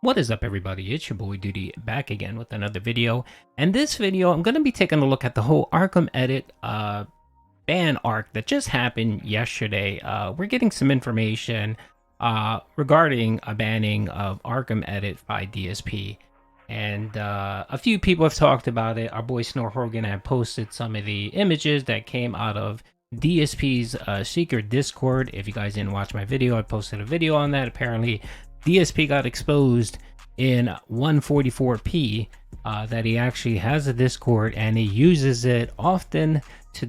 What is up, everybody? It's your boy Duty back again with another video. And this video, I'm going to be taking a look at the whole Arkham Edit ban arc that just happened yesterday. We're getting some information regarding a banning of Arkham Edit by DSP. And a few people have talked about it. Our boy Snor Hogan had posted some of the images that came out of DSP's secret Discord. If you guys didn't watch my video, I posted a video on that. Apparently, DSP got exposed in 144p that he actually has a Discord and he uses it often to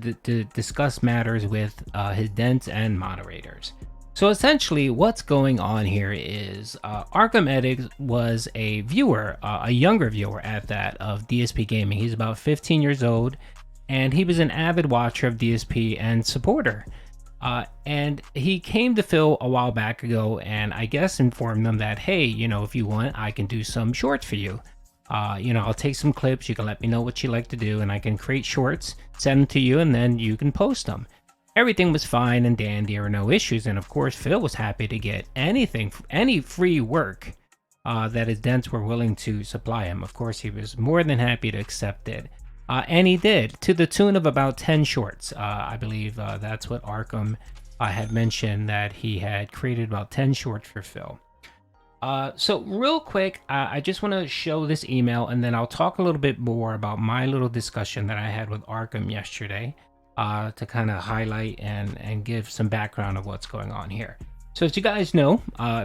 discuss matters with his dents and moderators. So essentially what's going on here is Arkham Edit was a viewer, a younger viewer at that, of DSP Gaming. He's about 15 years old and he was an avid watcher of DSP and supporter. And he came to Phil a while back ago and I guess informed them that, hey, you know, if you want, I can do some shorts for you. You know, I'll take some clips. You can let me know what you like to do and I can create shorts, send them to you, and then you can post them. Everything was fine and dandy. There were no issues. And of course, Phil was happy to get anything, any free work that his dents were willing to supply him. Of course, he was more than happy to accept it. And he did, to the tune of about 10 shorts. I believe that's what Arkham had mentioned, that he had created about 10 shorts for Phil. So real quick, I just want to show this email and then I'll talk a little bit more about my little discussion that I had with Arkham yesterday to kind of highlight and give some background of what's going on here. So as you guys know,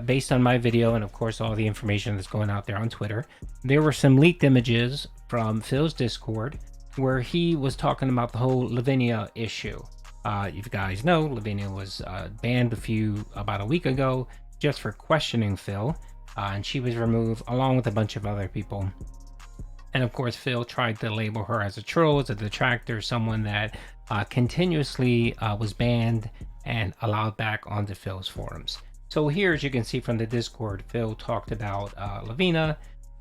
based on my video and of course all the information that's going out there on Twitter, there were some leaked images from Phil's Discord where he was talking about the whole Lavinia issue. If you guys know, Lavinia was banned about a week ago just for questioning Phil, and she was removed along with a bunch of other people. And of course, Phil tried to label her as a troll, as a detractor, someone that continuously was banned and allowed back onto Phil's forums. So here, as you can see from the Discord, Phil talked about Lavinia.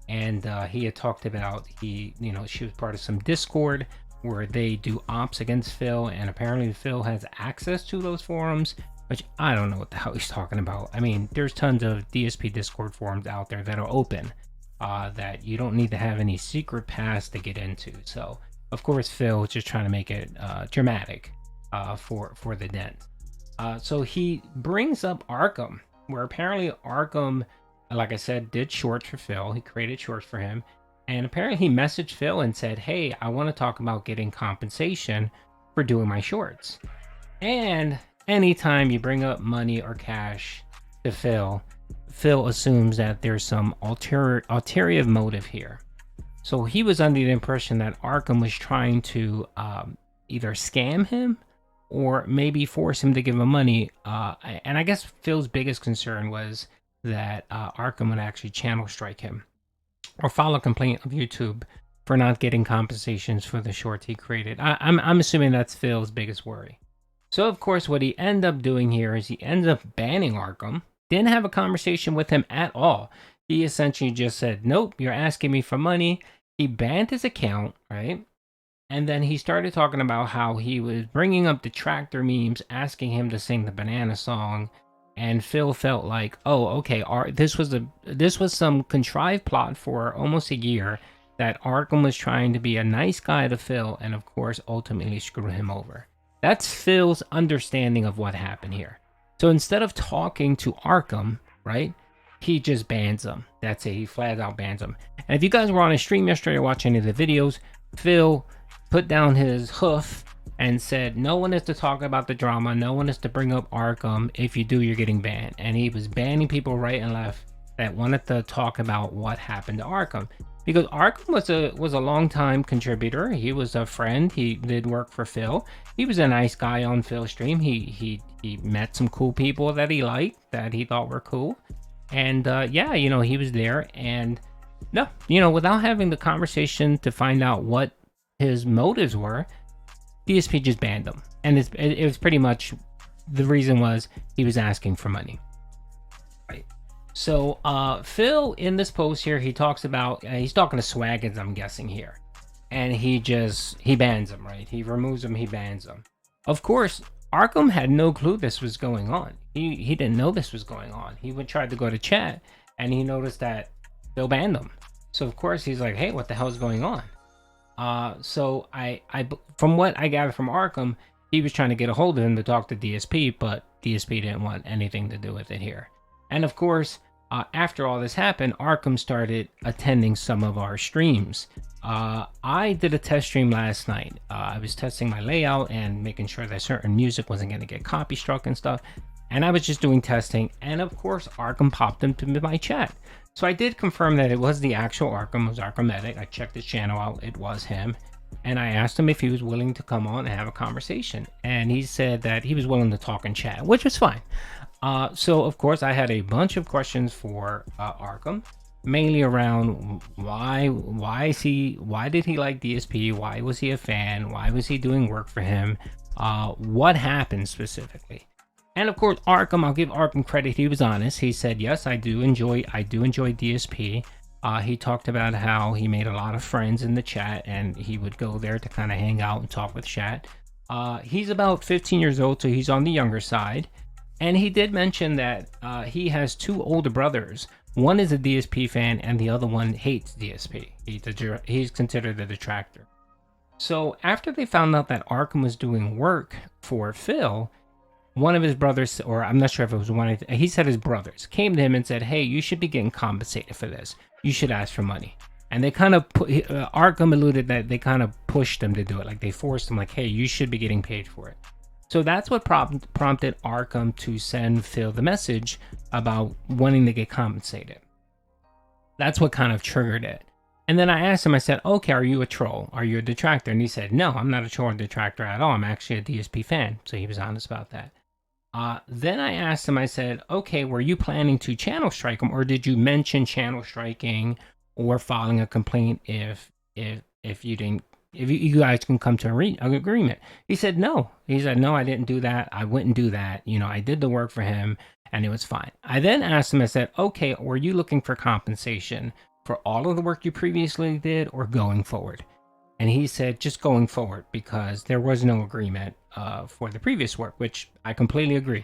And he had talked about she was part of some Discord where they do ops against Phil, and apparently Phil has access to those forums, which I don't know what the hell he's talking about. I mean, there's tons of DSP Discord forums out there that are open that you don't need to have any secret pass to get into. So of course Phil is just trying to make it dramatic for the dent. So he brings up Arkham, where apparently Arkham, like I said, did shorts for Phil. He created shorts for him. And apparently he messaged Phil and said, hey, I want to talk about getting compensation for doing my shorts. And anytime you bring up money or cash to Phil, Phil assumes that there's some ulterior motive here. So he was under the impression that Arkham was trying to either scam him or maybe force him to give him money. And I guess Phil's biggest concern was that Arkham would actually channel strike him or file a complaint of YouTube for not getting compensations for the shorts he created. I'm assuming that's Phil's biggest worry. So of course what he ended up doing here is he ends up banning Arkham. Didn't have a conversation with him at all. He essentially just said, nope, you're asking me for money. He banned his account, right? And then he started talking about how he was bringing up Detractor memes, asking him to sing the Banana song. And Phil felt like, oh, okay, this was some contrived plot for almost a year that Arkham was trying to be a nice guy to Phil and of course ultimately screw him over. That's Phil's understanding of what happened here. So instead of talking to Arkham, right, he just bans him. That's it, he flat out bans him. And if you guys were on a stream yesterday or watching any of the videos, Phil put down his hoof and said, no one is to talk about the drama, no one is to bring up Arkham. If you do, you're getting banned. And he was banning people right and left that wanted to talk about what happened to Arkham. Because Arkham was a long-time contributor. He was a friend. He did work for Phil. He was a nice guy on Phil's stream. He met some cool people that he liked, that he thought were cool. And yeah, you know, he was there. And no, you know, without having the conversation to find out what his motives were, DSP just banned him. And it was pretty much, the reason was he was asking for money. Right. So Phil, in this post here, he talks about, he's talking to Swaggins, I'm guessing here. And he bans him, right? He removes him, he bans him. Of course, Arkham had no clue this was going on. He didn't know this was going on. He tried to go to chat and he noticed that Phil banned him. So of course he's like, hey, what the hell is going on? So from what I gathered from Arkham, he was trying to get a hold of him to talk to DSP, but DSP didn't want anything to do with it here. And of course, after all this happened, Arkham started attending some of our streams. I did a test stream last night. I was testing my layout and making sure that certain music wasn't going to get copy struck and stuff. And I was just doing testing. And of course, Arkham popped into my chat. So I did confirm that it was the actual Arkham, it was Arkham Edit. I checked his channel out, it was him. And I asked him if he was willing to come on and have a conversation. And he said that he was willing to talk and chat, which was fine. So of course I had a bunch of questions for Arkham, mainly around why did he like DSP? Why was he a fan? Why was he doing work for him? What happened specifically? And of course, Arkham, I'll give Arkham credit. He was honest. He said, yes, I do enjoy DSP. He talked about how he made a lot of friends in the chat and he would go there to kind of hang out and talk with chat. He's about 15 years old, so he's on the younger side. And he did mention that he has two older brothers. One is a DSP fan and the other one hates DSP. He's considered a detractor. So after they found out that Arkham was doing work for Phil, one of his brothers, or I'm not sure if it was one, he said his brothers came to him and said, hey, you should be getting compensated for this. You should ask for money. And they kind of Arkham alluded that they kind of pushed him to do it. Like they forced him like, hey, you should be getting paid for it. So that's what prompted Arkham to send Phil the message about wanting to get compensated. That's what kind of triggered it. And then I asked him, I said, okay, are you a troll? Are you a detractor? And he said, no, I'm not a troll or detractor at all. I'm actually a DSP fan. So he was honest about that. Then I asked him, I said, okay, were you planning to channel strike him, or did you mention channel striking or filing a complaint if you guys can come to an agreement? He said, no. He said, no, I didn't do that. I wouldn't do that. You know, I did the work for him and it was fine. I then asked him, I said, okay, were you looking for compensation for all of the work you previously did or going forward? And he said, just going forward, because there was no agreement for the previous work, which I completely agree.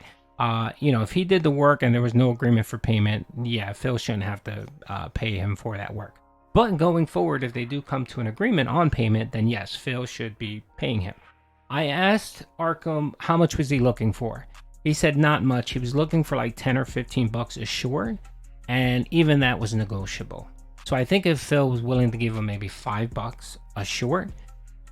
You know, if he did the work and there was no agreement for payment, yeah, Phil shouldn't have to pay him for that work. But going forward, if they do come to an agreement on payment, then yes, Phil should be paying him. I asked Arkham how much was he looking for. He said not much. He was looking for like 10 or 15 bucks a short, and even that was negotiable. So I think if Phil was willing to give him maybe $5 a short,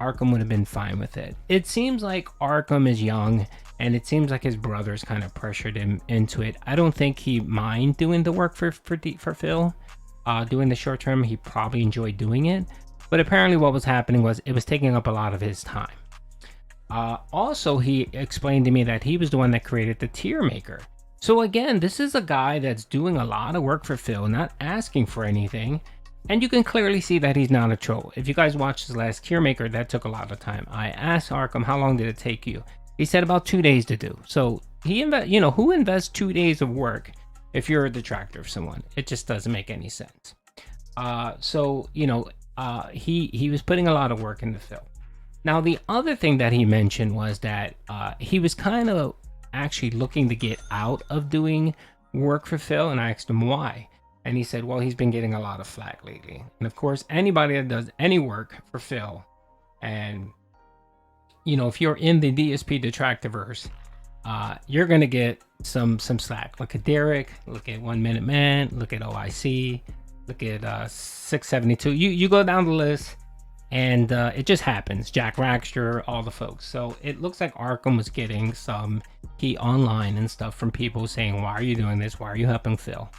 Arkham would have been fine with it. It seems like Arkham is young, and it seems like his brothers kind of pressured him into it. I don't think he mind doing the work for Phil. Doing the short term, he probably enjoyed doing it. But apparently what was happening was it was taking up a lot of his time. Also, he explained to me that he was the one that created the tier maker. So again, this is a guy that's doing a lot of work for Phil, not asking for anything. And you can clearly see that he's not a troll. If you guys watched his last tier maker, that took a lot of time. I asked Arkham, how long did it take you? He said about 2 days to do. So who invests 2 days of work if you're a detractor of someone? It just doesn't make any sense. He was putting a lot of work into Phil. Now, the other thing that he mentioned was that he was kind of actually looking to get out of doing work for Phil, and I asked him why. And he said, well, he's been getting a lot of flack lately. And of course, anybody that does any work for Phil, and if you're in the DSP Detractorverse, you're gonna get some slack. Look at Derek, look at 1 Minute Man, look at OIC, look at 672. You go down the list, and it just happens. Jack Rackster, all the folks. So it looks like Arkham was getting some heat online and stuff from people saying, why are you doing this? Why are you helping Phil?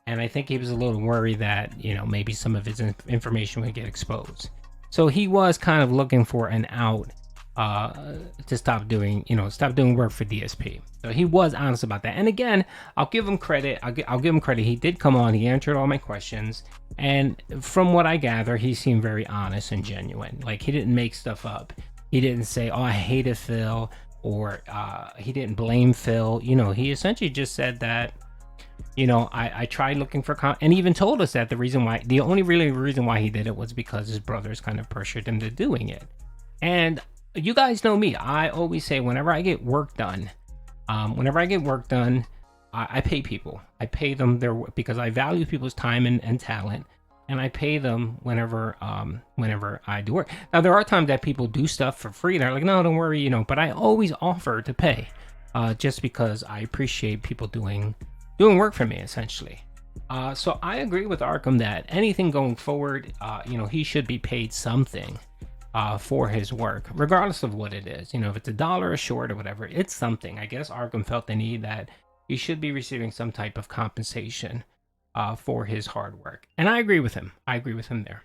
And I think he was a little worried that, maybe some of his information would get exposed. So he was kind of looking for an out to stop doing work for DSP. So he was honest about that. And again, I'll give him credit. I'll give him credit. He did come on. He answered all my questions. And from what I gather, he seemed very honest and genuine. Like, he didn't make stuff up. He didn't say, oh, I hated Phil, or he didn't blame Phil. He essentially just said that, I tried looking for and he even told us that the only really reason why he did it was because his brothers kind of pressured him to doing it. And you guys know me. I always say whenever I get work done, I pay people. I pay them because I value people's time and talent, and I pay them whenever I do work. Now there are times that people do stuff for free. They're like, no, don't worry, you know. But I always offer to pay, just because I appreciate people doing work for me, essentially. So I agree with Arkham that anything going forward, you know, he should be paid something for his work, regardless of what it is. You know, if it's $1 a short or whatever, it's something. I guess Arkham felt the need that he should be receiving some type of compensation for his hard work. And I agree with him. I agree with him there.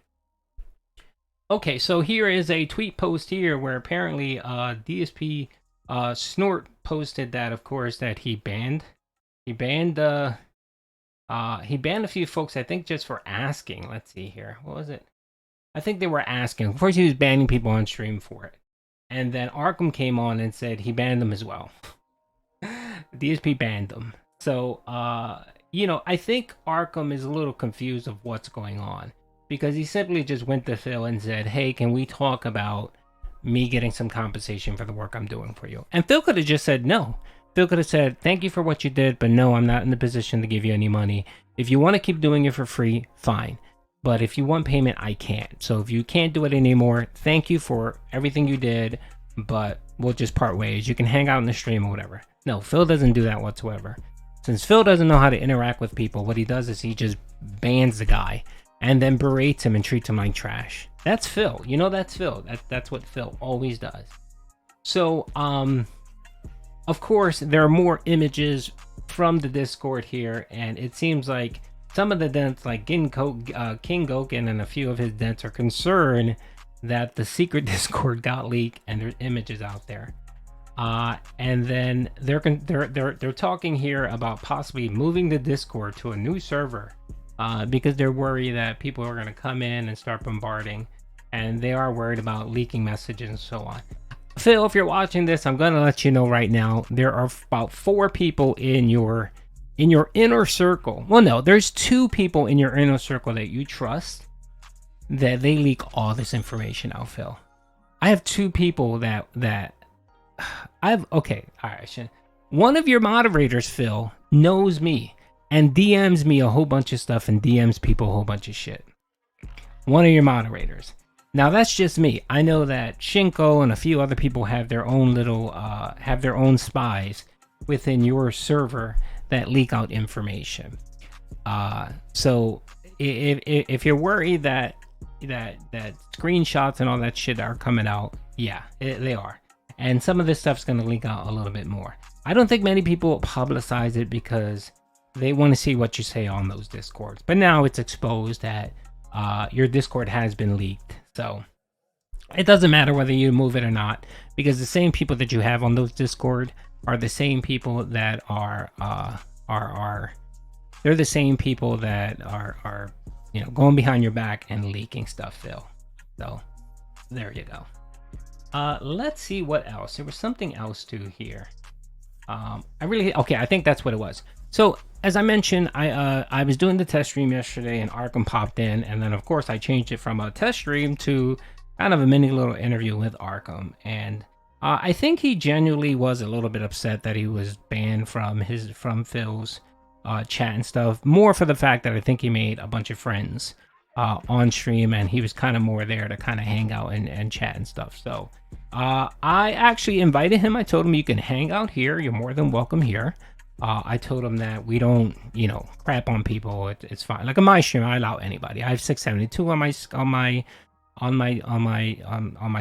Okay, so here is a tweet post here where apparently DSP Snort posted that, of course, that he banned a few folks, I think, just for asking. Let's see here. What was it? I think they were asking. Of course, he was banning people on stream for it. And then Arkham came on and said he banned them as well. DSP banned them. So, you know, I think Arkham is a little confused of what's going on. Because he simply just went to Phil and said, hey, can we talk about me getting some compensation for the work I'm doing for you? And Phil could have just said no. Phil could have said, thank you for what you did, but no, I'm not in the position to give you any money. If you want to keep doing it for free, fine. But if you want payment, I can't. So if you can't do it anymore, thank you for everything you did, but we'll just part ways. You can hang out in the stream or whatever. No, Phil doesn't do that whatsoever. Since Phil doesn't know how to interact with people, what he does is he just bans the guy and then berates him and treats him like trash. That's Phil. You know, that's Phil. That's what Phil always does. So, of course, there are more images from the Discord here, and it seems like some of the dents, like King Goken and a few of his dents, are concerned that the secret Discord got leaked and there's images out there. And then they're talking here about possibly moving the Discord to a new server, because they're worried that people are going to come in and start bombarding, and they are worried about leaking messages and so on. Phil, if you're watching this, I'm going to let you know right now, there are about 4 people in your inner circle. Well, no, there's 2 people in your inner circle that you trust that they leak all this information out, Phil. I have 2 people that okay, all right. One of your moderators, Phil, knows me and DMs me a whole bunch of stuff and DMs people a whole bunch of shit. One of your moderators. Now that's just me. I know that Shinko and a few other people have their own little, have their own spies within your server that leak out information. So if you're worried that screenshots and all that shit are coming out, yeah, they are. And some of this stuff's going to leak out a little bit more. I don't think many people publicize it because they want to see what you say on those Discords. But now it's exposed that your Discord has been leaked. So it doesn't matter whether you move it or not, because the same people that you have on those Discord are the same people that they're the same people that are you know, going behind your back and leaking stuff, Phil. So there you go. Let's see what else. There was something else too here. I think that's what it was. So as I mentioned, I was doing the test stream yesterday and Arkham popped in, and then of course I changed it from a test stream to kind of a mini little interview with Arkham. And I think he genuinely was a little bit upset that he was banned from Phil's chat and stuff, more for the fact that I think he made a bunch of friends on stream, and he was kind of more there to kind of hang out and chat and stuff. So I actually invited him. I told him, you can hang out here, you're more than welcome here. I told him that we don't, you know, crap on people. It's fine. Like on my stream, I allow anybody. I have 672 on my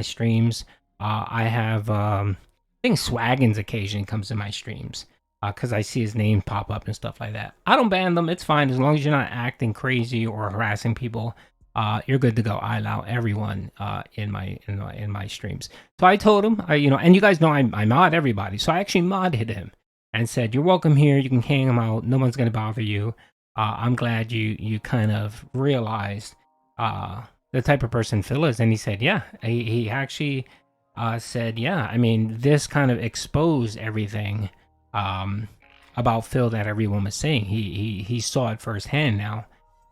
streams. I have I think Swaggins occasionally comes to my streams because I see his name pop up and stuff like that. I don't ban them. It's fine as long as you're not acting crazy or harassing people. You're good to go. I allow everyone in my streams. So I told him, you know, and you guys know I mod everybody. So I actually modded him and said, you're welcome here. You can hang him out. No one's gonna bother you. I'm glad you kind of realized the type of person Phil is. And he said, yeah. He actually said, yeah. I mean, this kind of exposed everything about Phil that everyone was saying. He saw it firsthand now,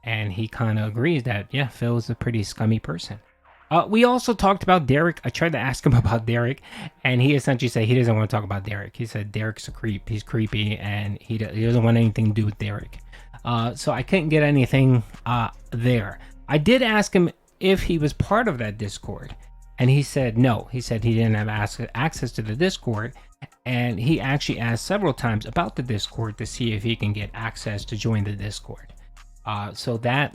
and he kind of agrees that, yeah, Phil is a pretty scummy person. We also talked about Derek. I tried to ask him about Derek, and he essentially said he doesn't want to talk about Derek. He said Derek's a creep. He's creepy, and he doesn't want anything to do with Derek. So I couldn't get anything there. I did ask him if he was part of that Discord, and he said no. He said he didn't have access to the Discord, and he actually asked several times about the Discord to see if he can get access to join the Discord. So that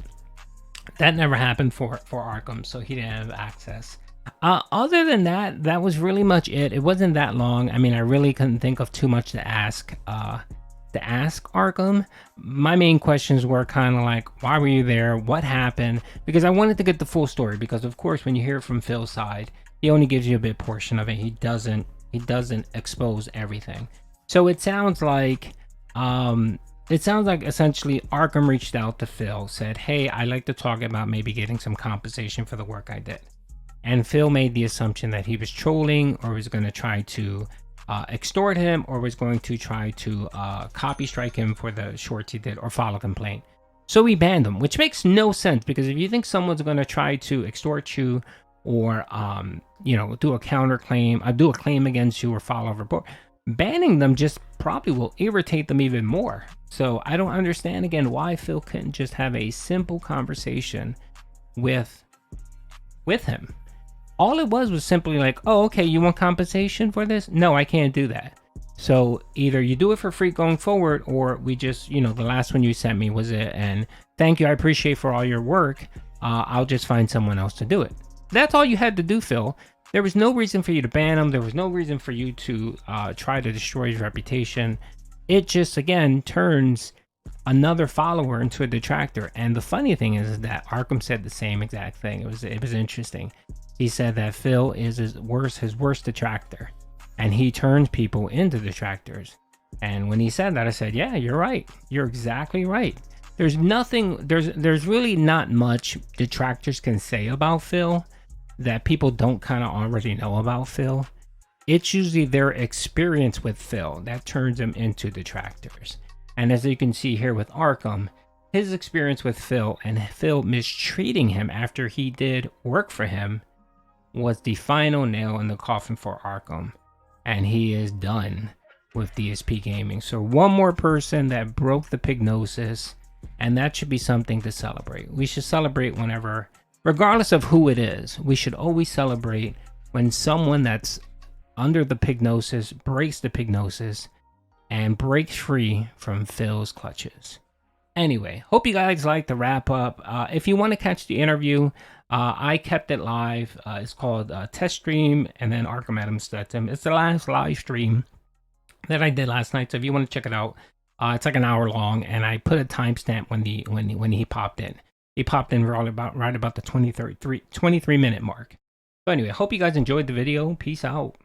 never happened for Arkham, so he didn't have access. Other than that, that was really much it. It wasn't that long. I mean, I really couldn't think of too much to ask Arkham. My main questions were kind of like, why were you there? What happened? Because I wanted to get the full story, because of course when you hear from Phil's side, he only gives you a bit portion of it. He doesn't expose everything. So it sounds like essentially Arkham reached out to Phil, said, hey, I'd like to talk about maybe getting some compensation for the work I did. And Phil made the assumption that he was trolling, or was going to try to extort him, or was going to try to copy strike him for the shorts he did, or file a complaint. So he banned him, which makes no sense, because if you think someone's going to try to extort you, or do a counterclaim, do a claim against you, or file a report, banning them just probably will irritate them even more. So I don't understand again why Phil couldn't just have a simple conversation with him. All it was simply like, oh, okay, you want compensation for this? No, I can't do that. So either you do it for free going forward, or we just, the last one you sent me was it, and thank you, I appreciate for all your work. I'll just find someone else to do it. That's all you had to do, Phil. There was no reason for you to ban him. There was no reason for you to try to destroy his reputation. It just, again, turns another follower into a detractor. And the funny thing is that Arkham said the same exact thing. It was interesting. He said that Phil is his worst detractor, and he turns people into detractors. And when he said that, I said, yeah, you're right. You're exactly right. There's really not much detractors can say about Phil that people don't kind of already know about Phil. It's usually their experience with Phil that turns them into detractors. And as you can see here with Arkham, his experience with Phil and Phil mistreating him after he did work for him was the final nail in the coffin for Arkham. And he is done with DSP Gaming. So one more person that broke the pignosis, and that should be something to celebrate. We should celebrate whenever, regardless of who it is. We should always celebrate when someone that's under the pignosis breaks the pignosis and breaks free from Phil's clutches. Anyway, hope you guys like the wrap up. If you want to catch the interview, I kept it live. It's called Test Stream, and then Arkham Adams Stetson. It's the last live stream that I did last night. So if you want to check it out, it's like an hour long, and I put a timestamp when he popped in. He popped in right about the 23 minute mark. So anyway, hope you guys enjoyed the video. Peace out.